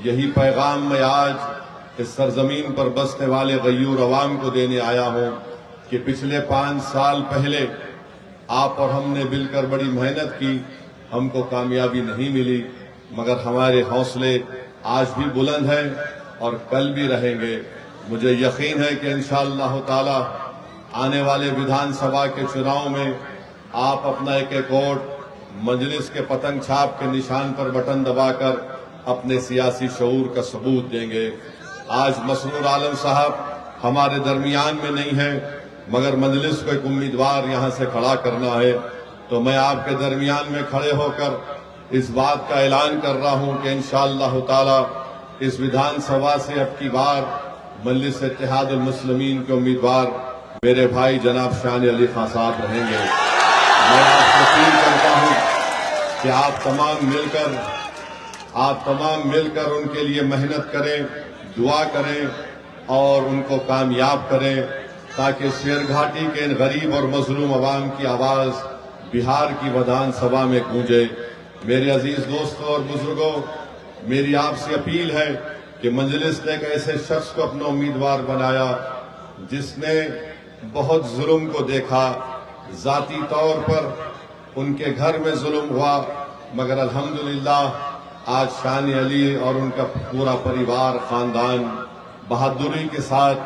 यही पैगाम मैं आज इस सरजमीन पर बसने वाले गयूर अवाम को देने आया हूं कि पिछले 5 साल पहले आप और हमने मिलकर बड़ी मेहनत की, हमको कामयाबी नहीं मिली, मगर हमारे हौसले आज भी बुलंद हैं और कल भी रहेंगे। मुझे यकीन है कि इंशाअल्लाह ताला आने वाले विधानसभा के चुनाव में आप अपना एक वोट मजलिस के पतंग छाप के निशान पर बटन दबाकर अपने सियासी शऊर का सबूत देंगे। आज मसरूर आलम साहब हमारे दरमियान में नहीं है, मगर मजलिस को एक उम्मीदवार यहां से खड़ा करना है, तो मैं आपके दरमियान में खड़े होकर इस बात का ऐलान कर रहा हूं कि इंशाअल्लाह ताला इस विधानसभा से अब की बार मजलिस इत्तेहादुल मुस्लिमीन के उम्मीदवार मेरे भाई जनाब शान अली खान साहब रहेंगे। मैं आपसे अपील करता हूं कि आप तमाम मिलकर उनके लिए मेहनत करें, दुआ करें और उनको कामयाब करें, ताकि शेरघाटी के इन गरीब और मजलूम अवाम की आवाज बिहार की विधानसभा में गूंजे। मेरे अजीज दोस्तों और बुजुर्गों, मेरी आपसे अपील है कि मजलिस ने एक ऐसे शख्स को अपना उम्मीदवार बनाया जिसने बहुत जुल्म को देखा। जाती तौर पर उनके घर में जुल्म हुआ, मगर अल्हम्दुलिल्लाह आज शान अली और उनका पूरा परिवार खानदान बहादुरी के साथ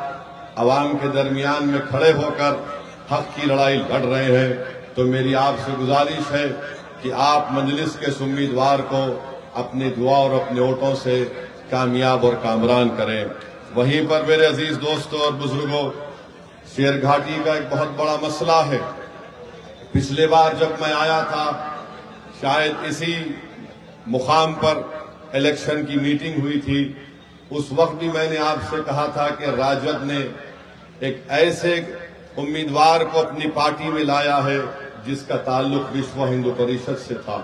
अवाम के दरमियान में खड़े होकर हक की लड़ाई लड़ रहे हैं। तो मेरी आपसे गुजारिश है कि आप मजलिस के उम्मीदवार को अपनी दुआ और अपने वोटों से कामयाब और कामरान करें। वहीं पर मेरे अजीज दोस्तों और बुजुर्गों, शेरघाटी का एक बहुत बड़ा मसला है। पिछले बार जब मैं आया था, शायद इसी मुकाम पर इलेक्शन की मीटिंग हुई थी, उस वक्त भी मैंने आपसे कहा था कि राजद ने एक ऐसे उम्मीदवार को अपनी पार्टी में लाया है जिसका ताल्लुक विश्व हिंदू परिषद से था,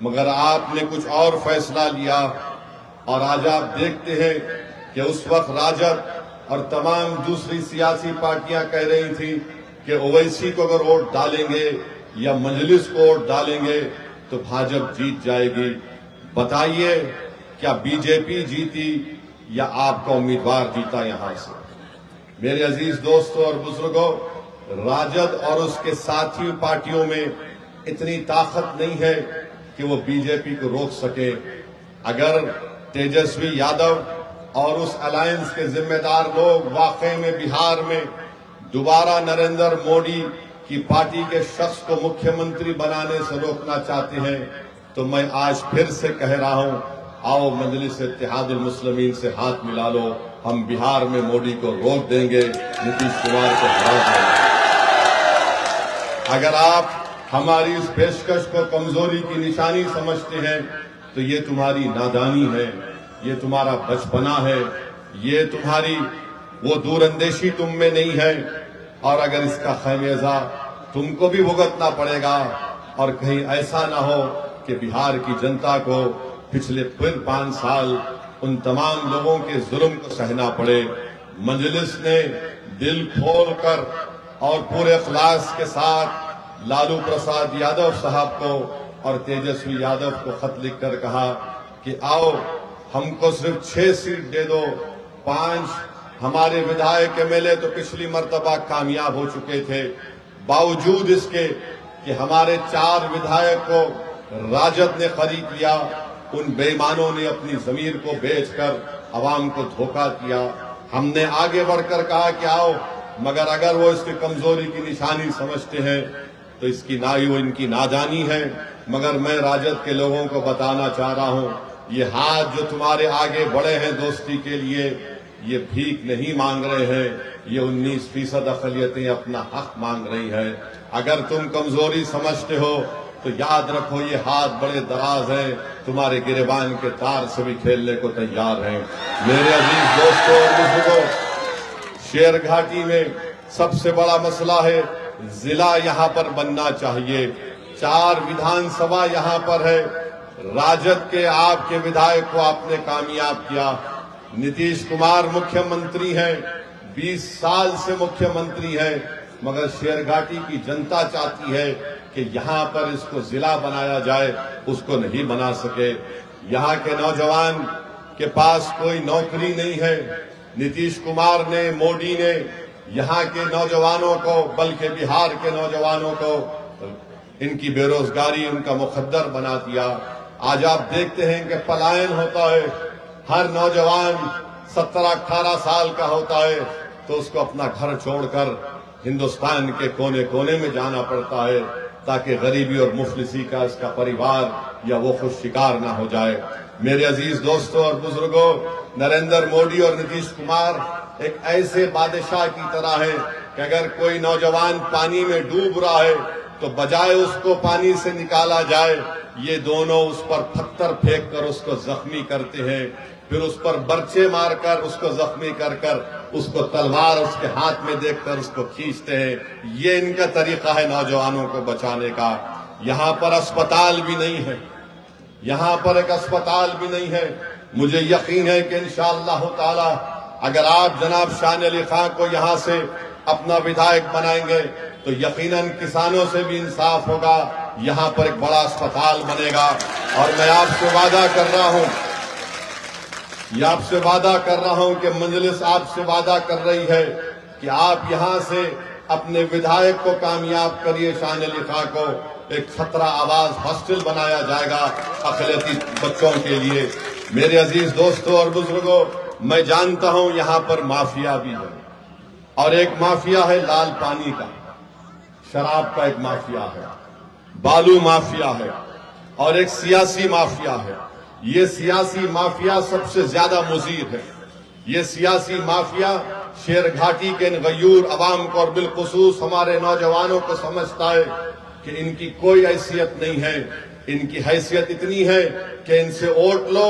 मगर आपने कुछ और फैसला लिया। और आज आप देखते हैं कि उस वक्त राजद और तमाम दूसरी सियासी पार्टियां कह रही थी कि ओवैसी को अगर वोट डालेंगे या मजलिस को वोट डालेंगे तो भाजपा जीत जाएगी। बताइए, क्या बीजेपी जीती या आपका उम्मीदवार जीता? यहां से मेरे अजीज दोस्तों और बुजुर्गों, राजद और उसके साथी पार्टियों में इतनी ताकत नहीं है कि वो बीजेपी को रोक सके। अगर तेजस्वी यादव और उस अलायंस के जिम्मेदार लोग वाकई में बिहार में दोबारा नरेंद्र मोदी की पार्टी के शख्स को मुख्यमंत्री बनाने से रोकना चाहते हैं, तो मैं आज फिर से कह रहा हूं, आओ मजलिस इत्तेहादुल मुस्लिमीन से हाथ मिला लो, हम बिहार में मोदी को रोक देंगे, नीतीश कुमार को हरा देंगे। अगर आप हमारी इस पेशकश को कमजोरी की निशानी समझते हैं तो ये तुम्हारी नादानी है, ये तुम्हारा बचपना है, ये तुम्हारी वो दूरंदेशी तुम में नहीं है। और अगर इसका खमियाजा तुमको भी भुगतना पड़ेगा और कहीं ऐसा ना हो कि बिहार की जनता को पिछले फिर 5 साल उन तमाम लोगों के जुल्म को सहना पड़े। मजलिस ने दिल खोलकर और पूरे इखलास के साथ लालू प्रसाद यादव साहब को और तेजस्वी यादव को खत लिखकर कहा कि आओ हमको सिर्फ 6 सीट दे दो, 5 हमारे विधायक एमएलए तो पिछली मर्तबा कामयाब हो चुके थे, बावजूद इसके कि हमारे 4 विधायक को राजद ने खरीद लिया, उन बेईमानों ने अपनी जमीर को बेचकर अवाम को धोखा दिया। हमने आगे बढ़कर कहा कि आओ, मगर अगर वो इसकी कमजोरी की निशानी समझते हैं तो इसकी वो इनकी नादानी है। मगर मैं राजद के लोगों को बताना चाह रहा हूं, ये हाथ जो तुम्हारे आगे बढ़े हैं दोस्ती के लिए, ये भीख नहीं मांग रहे हैं, ये 19% अक़लियतें अपना हक मांग रही हैं। अगर तुम कमजोरी समझते हो तो याद रखो, ये हाथ बड़े दराज हैं, तुम्हारे गिरेबान के तार से भी खेलने को तैयार हैं। मेरे अजीज दोस्तों और बुजुर्गों, शेरघाटी में सबसे बड़ा मसला है, जिला यहां पर बनना चाहिए। 4 विधानसभा यहां पर है, राजद के आपके विधायक को आपने कामयाब किया। नीतीश कुमार मुख्यमंत्री हैं, 20 साल से मुख्यमंत्री हैं, मगर शेरघाटी की जनता चाहती है कि यहां पर इसको जिला बनाया जाए, उसको नहीं बना सके। यहाँ के नौजवान के पास कोई नौकरी नहीं है। नीतीश कुमार ने, मोदी ने यहाँ के नौजवानों को, बल्कि बिहार के नौजवानों को इनकी बेरोजगारी, उनका मुकद्दर बना दिया। आज आप देखते हैं कि पलायन होता है। हर नौजवान 17-18 साल का होता है तो उसको अपना घर छोड़कर हिंदुस्तान के कोने कोने में जाना पड़ता है ताकि गरीबी और मुफलिसी का इसका परिवार या वो खुद शिकार ना हो जाए। मेरे अजीज दोस्तों और बुजुर्गों, नरेंद्र मोदी और नीतीश कुमार एक ऐसे बादशाह की तरह है कि अगर कोई नौजवान पानी में डूब रहा है तो बजाय उसको पानी से निकाला जाए, ये दोनों उस पर पत्थर फेंक कर उसको जख्मी करते हैं, फिर उस पर बर्छे मारकर उसको जख्मी कर कर उसको तलवार उसके हाथ में देखकर उसको खींचते हैं। ये इनका तरीका है नौजवानों को बचाने का। यहाँ पर अस्पताल भी नहीं है, यहाँ पर एक अस्पताल भी नहीं है। मुझे यकीन है कि इंशाअल्लाह ताला अगर आप जनाब शान अली खां को यहाँ से अपना विधायक बनाएंगे तो यकीनन किसानों से भी इंसाफ होगा। यहाँ पर एक बड़ा अस्पताल बनेगा और मैं आपसे वादा कर रहा हूँ, कि मजलिस आपसे वादा कर रही है कि आप यहाँ से अपने विधायक को कामयाब करिए। शान अली खां को एक खतरा आवाज हॉस्टल बनाया जाएगा अक़लियती बच्चों के लिए। मेरे अजीज दोस्तों और बुजुर्गों, मैं जानता हूं यहाँ पर माफिया भी है और एक माफिया है लाल पानी का, शराब का एक माफिया है, बालू माफिया है और एक सियासी माफिया है। ये सियासी माफिया सबसे ज्यादा मुज़ीर है। ये सियासी माफिया शेर घाटी के इन गयूर अवाम को और बिलखुसूस हमारे नौजवानों को समझता है कि इनकी कोई हैसियत नहीं है। इनकी हैसियत इतनी है कि इनसे वोट लो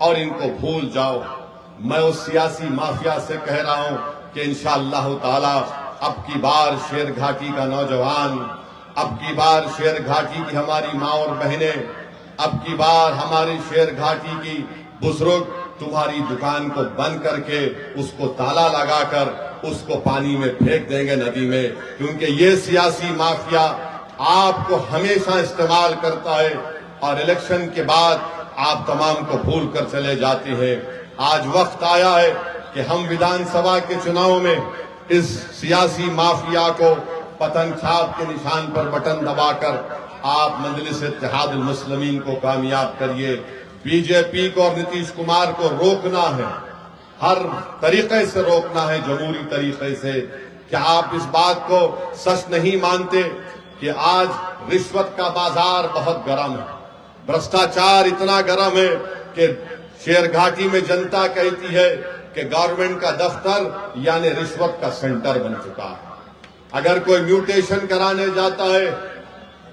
और इनको भूल जाओ। मैं उस सियासी माफिया से कह रहा हूं कि इंशाअल्लाह ताला अब की बार शेर घाटी का नौजवान, अब की बार शेर घाटी की हमारी माँ और बहनें, अब की बार हमारी शेर घाटी की बुजुर्ग तुम्हारी दुकान को बंद करके उसको ताला लगाकर उसको पानी में फेंक देंगे, नदी में, क्योंकि ये सियासी माफिया आपको हमेशा इस्तेमाल करता है और इलेक्शन के बाद आप तमाम को भूल कर चले जाते हैं। आज वक्त आया है कि हम विधानसभा के चुनाव में इस सियासी माफिया को पतन छाप के निशान पर बटन दबाकर आप मजलिस इत्तेहादुल मुस्लिमीन को कामयाब करिए। बीजेपी को और नीतीश कुमार को रोकना है, हर तरीके से रोकना है, जमहूरी तरीके से। क्या आप इस बात को सच नहीं मानते कि आज रिश्वत का बाजार बहुत गर्म है, भ्रष्टाचार इतना गर्म है कि शेर घाटी में जनता कहती है कि गवर्नमेंट का दफ्तर यानी रिश्वत का सेंटर बन चुका है। अगर कोई म्यूटेशन कराने जाता है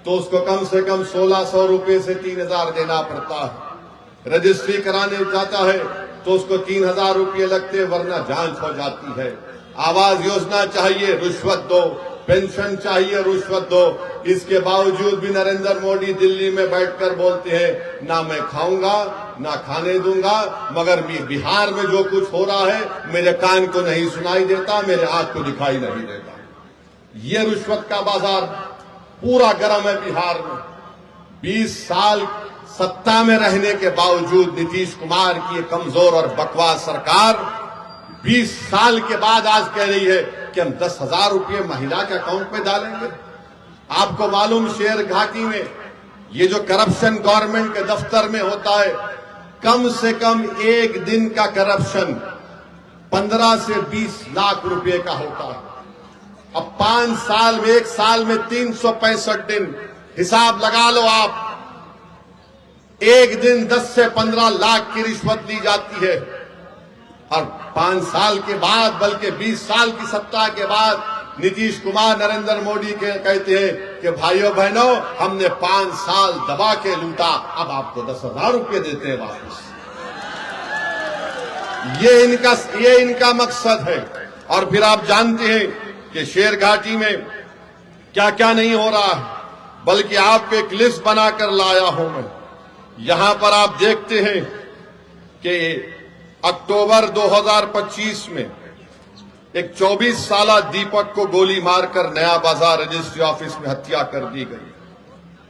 तो उसको कम से कम 1600 रुपए से 3000 देना पड़ता है। रजिस्ट्री कराने जाता है तो उसको 3000 रुपये लगते, वरना जांच हो जाती है। आवास योजना चाहिए, रिश्वत दो, पेंशन चाहिए, रिश्वत दो। इसके बावजूद भी नरेंद्र मोदी दिल्ली में बैठकर बोलते हैं ना मैं खाऊंगा ना खाने दूंगा, मगर बिहार में जो कुछ हो रहा है मेरे कान को नहीं सुनाई देता, मेरे आंख को दिखाई नहीं देता। ये रिश्वत का बाजार पूरा गर्म है बिहार में। 20 साल सत्ता में रहने के बावजूद नीतीश कुमार की कमजोर और बकवास सरकार 20 साल के बाद आज कह रही है कि हम 10,000 रुपये महिला के अकाउंट में डालेंगे। आपको मालूम शेर घाटी में ये जो करप्शन गवर्नमेंट के दफ्तर में होता है, कम से कम एक दिन का करप्शन 15 से 20 लाख रुपए का होता है। अब 5 साल में, एक साल में 365 दिन, हिसाब लगा लो आप, एक दिन 10 से 15 लाख की रिश्वत ली जाती है। और 5 साल के बाद, बल्कि 20 साल की सत्ता के बाद नीतीश कुमार नरेंद्र मोदी के कहते हैं कि भाइयों बहनों हमने 5 साल दबा के लूटा, अब आपको 10,000 रुपये देते हैं वापस। ये इनका मकसद है। और फिर आप जानते हैं कि शेर घाटी में क्या क्या नहीं हो रहा है, बल्कि आपको एक लिस्ट बनाकर लाया हूं मैं। यहां पर आप देखते हैं कि अक्टूबर 2025 में एक 24 साला दीपक को गोली मारकर नया बाजार रजिस्ट्री ऑफिस में हत्या कर दी गई।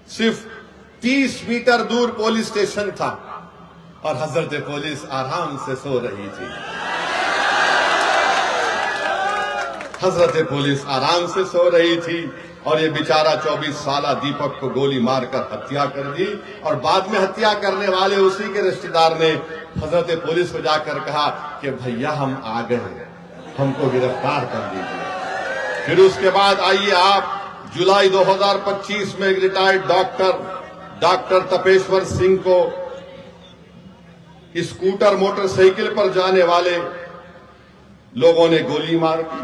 सिर्फ 30 मीटर दूर पुलिस स्टेशन था, और हजरत पुलिस आराम से सो रही थी। हजरत पुलिस आराम से सो रही थी और ये बेचारा 24 साल दीपक को गोली मारकर हत्या कर दी। और बाद में हत्या करने वाले उसी के रिश्तेदार ने हजरत पुलिस को जाकर कहा कि भैया हम आ गए, हमको गिरफ्तार कर दीजिए। फिर उसके बाद आइए आप जुलाई 2025 में एक रिटायर्ड डॉक्टर तपेश्वर सिंह को स्कूटर मोटरसाइकिल पर जाने वाले लोगों ने गोली मार दी।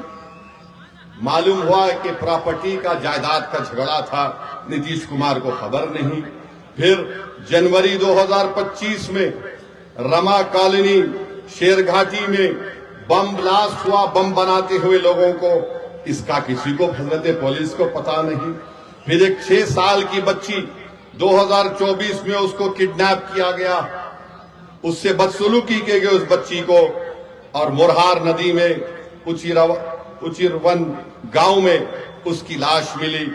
मालूम हुआ कि प्रॉपर्टी का जायदाद का झगड़ा था, नीतीश कुमार को खबर नहीं। फिर जनवरी 2025 में रमा कॉलोनी शेरघाटी में बम ब्लास्ट हुआ, बम बनाते हुए लोगों को, इसका किसी को हजरत पुलिस को पता नहीं। फिर एक 6 साल की बच्ची 2024 में उसको किडनैप किया गया, उससे बदसलूकी की गई उस बच्ची को, और मुरहार नदी में उचिरवन गांव में उसकी लाश मिली।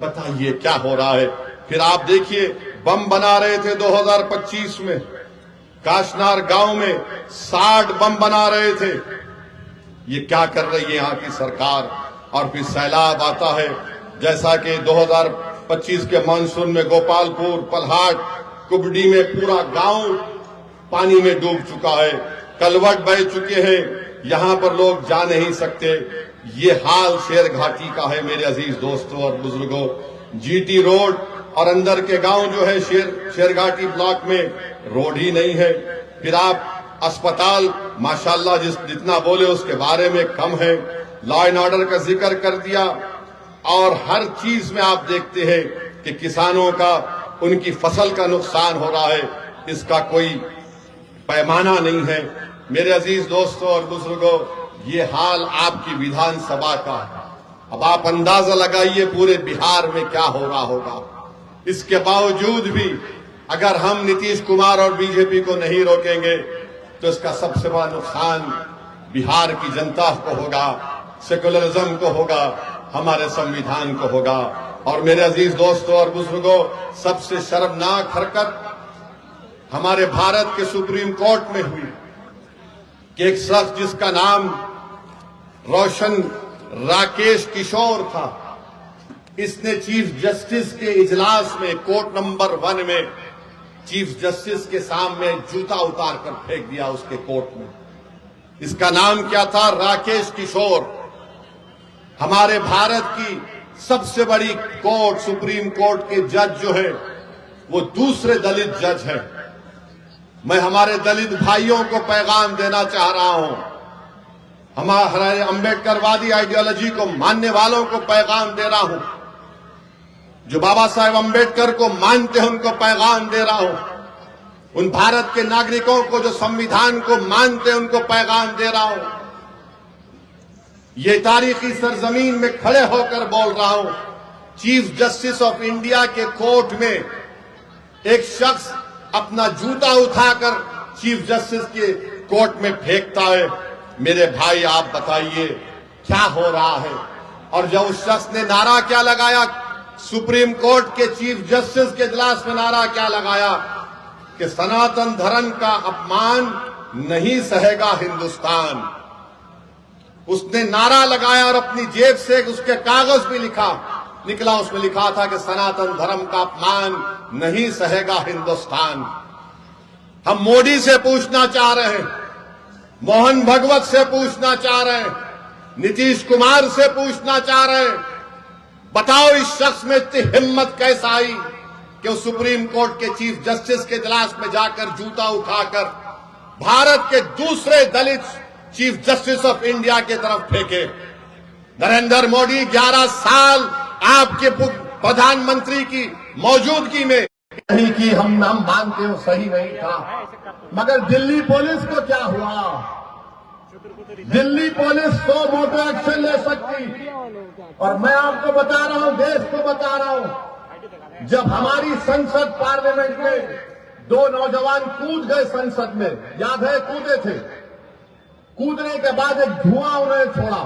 बताइए क्या हो रहा है। फिर आप देखिए बम बना रहे थे 2025 में काशनार गांव में 60 बम बना रहे थे। ये क्या कर रही है यहाँ की सरकार। और फिर सैलाब आता है, जैसा कि 2025 के मानसून में गोपालपुर, पलहाट, कुबड़ी में पूरा गांव पानी में डूब चुका है, कलवट बह चुके हैं, यहाँ पर लोग जा नहीं सकते। ये हाल शेरघाटी का है मेरे अजीज दोस्तों और बुजुर्गों। जीटी रोड और अंदर के गांव जो है शेरघाटी ब्लॉक में रोड ही नहीं है। फिर आप अस्पताल माशाल्लाह जितना बोले उसके बारे में कम है। लॉ एंड ऑर्डर का जिक्र कर दिया, और हर चीज में आप देखते हैं कि किसानों का, उनकी फसल का नुकसान हो रहा है, इसका कोई पैमाना नहीं है। मेरे अजीज दोस्तों और बुजुर्गों, ये हाल आपकी विधानसभा का है। अब आप अंदाजा लगाइए पूरे बिहार में क्या हो रहा होगा। इसके बावजूद भी अगर हम नीतीश कुमार और बीजेपी को नहीं रोकेंगे तो इसका सबसे बड़ा नुकसान बिहार की जनता को होगा, सेकुलरिज्म को होगा, हमारे संविधान को होगा। और मेरे अजीज दोस्तों और बुजुर्गों, सबसे शर्मनाक हरकत हमारे भारत के सुप्रीम कोर्ट में हुई कि एक शख्स जिसका नाम रोशन राकेश किशोर था, इसने चीफ जस्टिस के इजलास में कोर्ट नंबर 1 में चीफ जस्टिस के सामने जूता उतार कर फेंक दिया उसके कोर्ट में। इसका नाम क्या था? राकेश किशोर। हमारे भारत की सबसे बड़ी कोर्ट, सुप्रीम कोर्ट के जज जो है वो दूसरे दलित जज हैं। मैं हमारे दलित भाइयों को पैगाम देना चाह रहा हूं, हमारे अंबेडकरवादी आइडियोलॉजी को मानने वालों को पैगाम दे रहा हूं, जो बाबा साहेब अंबेडकर को मानते हैं उनको पैगाम दे रहा हूं, उन भारत के नागरिकों को जो संविधान को मानते हैं उनको पैगाम दे रहा हूं। ये तारीखी सरजमीन में खड़े होकर बोल रहा हूं, चीफ जस्टिस ऑफ इंडिया के कोर्ट में एक शख्स अपना जूता उठाकर चीफ जस्टिस के कोर्ट में फेंकता है। मेरे भाई आप बताइए क्या हो रहा है। और जब उस शख्स ने नारा क्या लगाया, सुप्रीम कोर्ट के चीफ जस्टिस के इजलास में नारा क्या लगाया कि सनातन धर्म का अपमान नहीं सहेगा हिंदुस्तान। उसने नारा लगाया और अपनी जेब से उसके कागज भी निकला, उसमें लिखा था कि सनातन धर्म का अपमान नहीं सहेगा हिंदुस्तान। हम मोदी से पूछना चाह रहे हैं, मोहन भगवत से पूछना चाह रहे हैं, नीतीश कुमार से पूछना चाह रहे हैं, बताओ इस शख्स में इतनी हिम्मत कैसे आई कि वो सुप्रीम कोर्ट के चीफ जस्टिस के इजलास में जाकर जूता उठाकर भारत के दूसरे दलित चीफ जस्टिस ऑफ इंडिया की तरफ फेंके। नरेंद्र मोदी 11 साल आपके प्रधानमंत्री की मौजूदगी में नहीं कि हम मानते हो सही नहीं था, मगर दिल्ली पुलिस को क्या हुआ? दिल्ली पुलिस 100 मोटर एक्शन ले सकती। और मैं आपको बता रहा हूं, देश को बता रहा हूं, जब हमारी संसद पार्लियामेंट में 2 नौजवान कूद गए संसद में, याद है? कूदे थे। कूदने के बाद एक धुआं उन्होंने छोड़ा,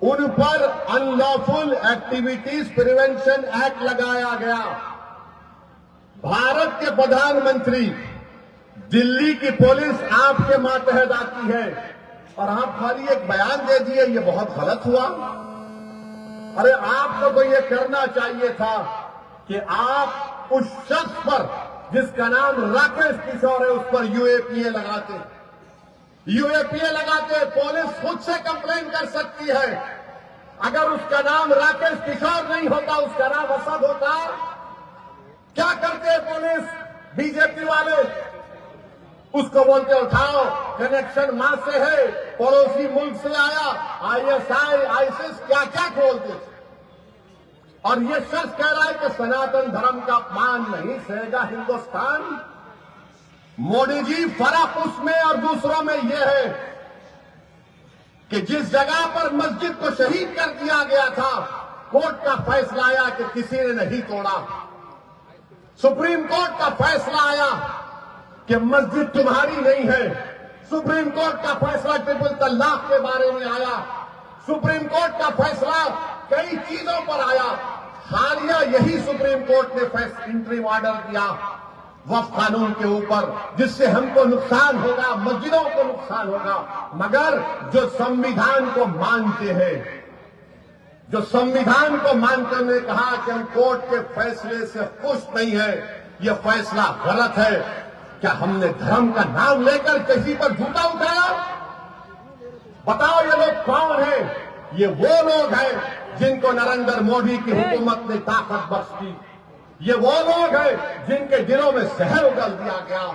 उन पर अनलॉफुल एक्टिविटीज प्रिवेंशन एक्ट लगाया गया। भारत के प्रधानमंत्री दिल्ली की पुलिस आपके मातहत आती है और आप खाली एक बयान दे दिए, ये बहुत गलत हुआ। अरे आपको तो ये करना चाहिए था कि आप उस शख्स पर जिसका नाम राकेश किशोर है उस पर यूएपीए लगाते। यूएपीए लगाते, पुलिस खुद से कंप्लेन कर सकती है। अगर उसका नाम राकेश किशोर नहीं होता, उसका नाम असद होता, क्या करते पुलिस बीजेपी वाले? उसको बोलते उठाओ, कनेक्शन मां से है, पड़ोसी मुल्क से आया, आईएसआई आईसिस क्या क्या खोलते थे। और ये शख्स कह रहा है कि सनातन धर्म का अपमान नहीं सहेगा हिंदुस्तान। मोदी जी, फर्क उसमें और दूसरों में यह है कि जिस जगह पर मस्जिद को शहीद कर दिया गया था, कोर्ट का फैसला आया कि किसी ने नहीं तोड़ा। सुप्रीम कोर्ट का फैसला आया कि मस्जिद तुम्हारी नहीं है। सुप्रीम कोर्ट का फैसला ट्रिपल तलाक के बारे में आया। सुप्रीम कोर्ट का फैसला कई चीजों पर आया। हालिया यही सुप्रीम कोर्ट ने इंटरिम ऑर्डर दिया वक्फ कानून के ऊपर, जिससे हमको नुकसान होगा, मस्जिदों को नुकसान होगा। मगर जो संविधान को मानते हैं, जो संविधान को मानकर ने कहा कि हम कोर्ट के फैसले से खुश नहीं है, यह फैसला गलत है। क्या हमने धर्म का नाम लेकर किसी पर झूठा उठाया? बताओ ये लोग कौन है? ये वो लोग हैं जिनको नरेंद्र मोदी की हुकूमत ने ताकत बख्श दी। ये वो लोग हैं जिनके दिलों में जहर उगल दिया गया।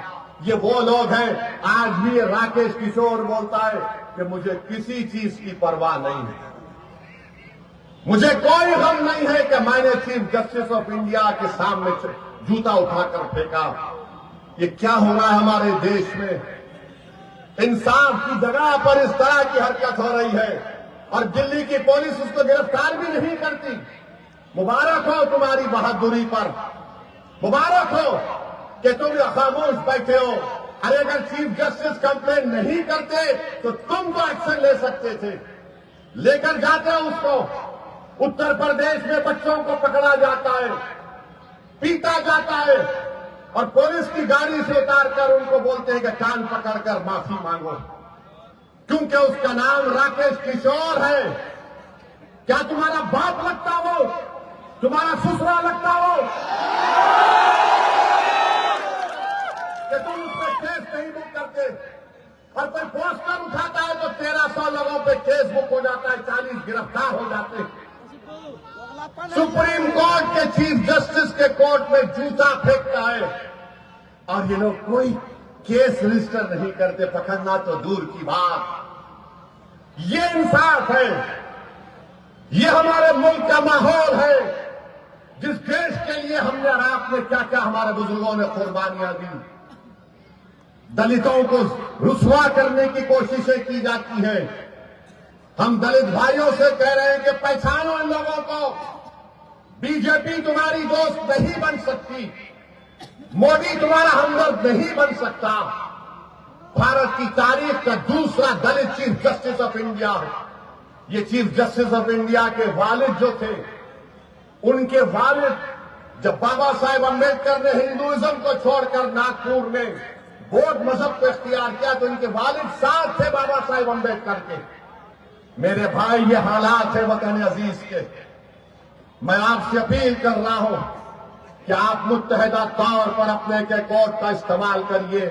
ये वो लोग हैं, आज भी राकेश किशोर बोलता है कि मुझे किसी चीज की परवाह नहीं है, मुझे कोई गम नहीं है कि मैंने चीफ जस्टिस ऑफ इंडिया के सामने जूता उठाकर फेंका। ये क्या हो रहा है हमारे देश में? इंसाफ की जगह पर इस तरह की हरकत हो रही है और दिल्ली की पुलिस उसको गिरफ्तार भी नहीं करती। मुबारक हो तुम्हारी बहादुरी पर, मुबारक हो कि तुम खामोश बैठे हो। अरे अगर चीफ जस्टिस कंप्लेन नहीं करते तो तुम तो एक्शन ले सकते थे, लेकर जाते हो उसको। उत्तर प्रदेश में बच्चों को पकड़ा जाता है, पीटा जाता है और पुलिस की गाड़ी से उतारकर उनको बोलते हैं कि कान पकड़कर माफी मांगो, क्योंकि उसका नाम राकेश किशोर है। क्या तुम्हारा बाप लगता हो? तुम्हारा ससुरा लगता हो कि तुम उस पर केस नहीं बुक करते? और कोई पोस्टर उठाता है तो 1300 लोगों पे केस बुक हो जाता है, 40 गिरफ्तार हो जाते हैं। सुप्रीम कोर्ट के चीफ जस्टिस के कोर्ट में जूता फेंकता है और ये लोग कोई केस रजिस्टर नहीं करते, पकड़ना तो दूर की बात। ये इंसाफ है, ये हमारे मुल्क का माहौल है, जिस देश के लिए हमने और आपने क्या क्या हमारे बुजुर्गों ने कुर्बानियां दी। दलितों को रुसवा करने की कोशिशें की जाती हैं। हम दलित भाइयों से कह रहे हैं कि पहचानो इन लोगों को। बीजेपी तुम्हारी दोस्त नहीं बन सकती, मोदी तुम्हारा हमदर्द नहीं बन सकता। भारत की तारीख का दूसरा दलित चीफ जस्टिस ऑफ इंडिया, ये चीफ जस्टिस ऑफ इंडिया के वालिद जो थे, उनके वालिद जब बाबा साहेब अम्बेडकर ने हिंदुइज्म को छोड़कर नागपुर में बौद्ध मजहब को इख्तियार किया तो इनके वालिद साथ थे बाबा साहेब अम्बेडकर के। मेरे भाई, ये हालात है वतन अजीज के। मैं आपसे अपील कर रहा हूं कि आप मुत्तहिदा तौर पर अपने के कोर्ट का इस्तेमाल करिए।